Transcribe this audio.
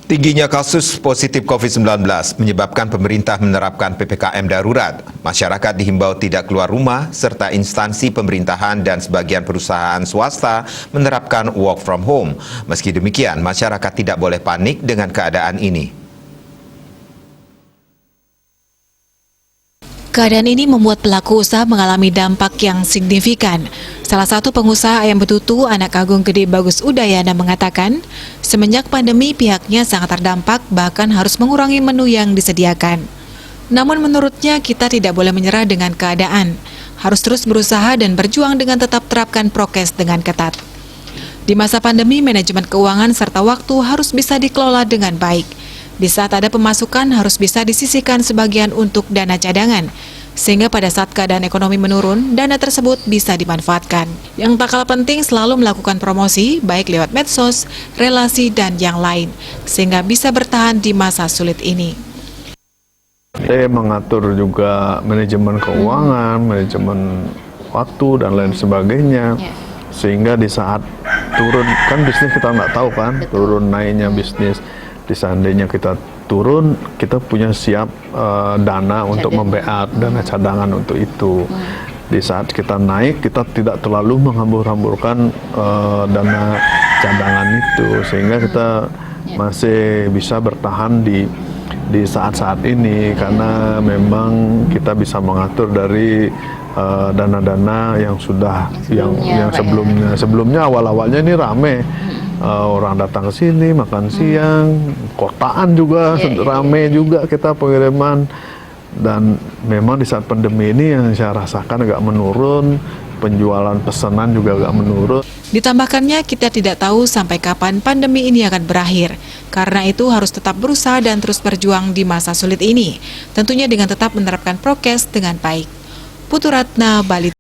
Tingginya kasus positif COVID-19 menyebabkan pemerintah menerapkan PPKM darurat. Masyarakat dihimbau tidak keluar rumah, serta instansi pemerintahan dan sebagian perusahaan swasta menerapkan work from home. Meski demikian, masyarakat tidak boleh panik dengan keadaan ini. Keadaan ini membuat pelaku usaha mengalami dampak yang signifikan. Salah satu pengusaha ayam betutu anak Agung Gede Bagus Udayana mengatakan, semenjak pandemi pihaknya sangat terdampak bahkan harus mengurangi menu yang disediakan. Namun menurutnya kita tidak boleh menyerah dengan keadaan, harus terus berusaha dan berjuang dengan tetap terapkan prokes dengan ketat. Di masa pandemi, manajemen keuangan serta waktu harus bisa dikelola dengan baik. Di saat ada pemasukan harus bisa disisihkan sebagian untuk dana cadangan, sehingga pada saat keadaan ekonomi menurun, dana tersebut bisa dimanfaatkan. Yang tak kalah penting selalu melakukan promosi, baik lewat medsos, relasi, dan yang lain, sehingga bisa bertahan di masa sulit ini. Saya mengatur juga manajemen keuangan, manajemen waktu, dan lain sebagainya, sehingga di saat turun, kan bisnis kita nggak tahu kan, turun naiknya bisnis. Di seandainya kita turun, kita punya siap dana untuk membackup, dana cadangan untuk itu. Di saat kita naik, kita tidak terlalu menghambur-hamburkan dana cadangan itu, sehingga kita masih bisa bertahan di saat-saat ini, karena memang kita bisa mengatur dari dana-dana yang sudah yang sebelumnya awal-awalnya ini rame. Orang datang ke sini makan siang, kotaan juga rame juga kita pengiriman, dan memang di saat pandemi ini yang saya rasakan agak menurun, penjualan pesanan juga agak menurun. Ditambahkannya, kita tidak tahu sampai kapan pandemi ini akan berakhir. Karena itu harus tetap berusaha dan terus berjuang di masa sulit ini, tentunya dengan tetap menerapkan prokes dengan baik. Putu Ratna, Bali.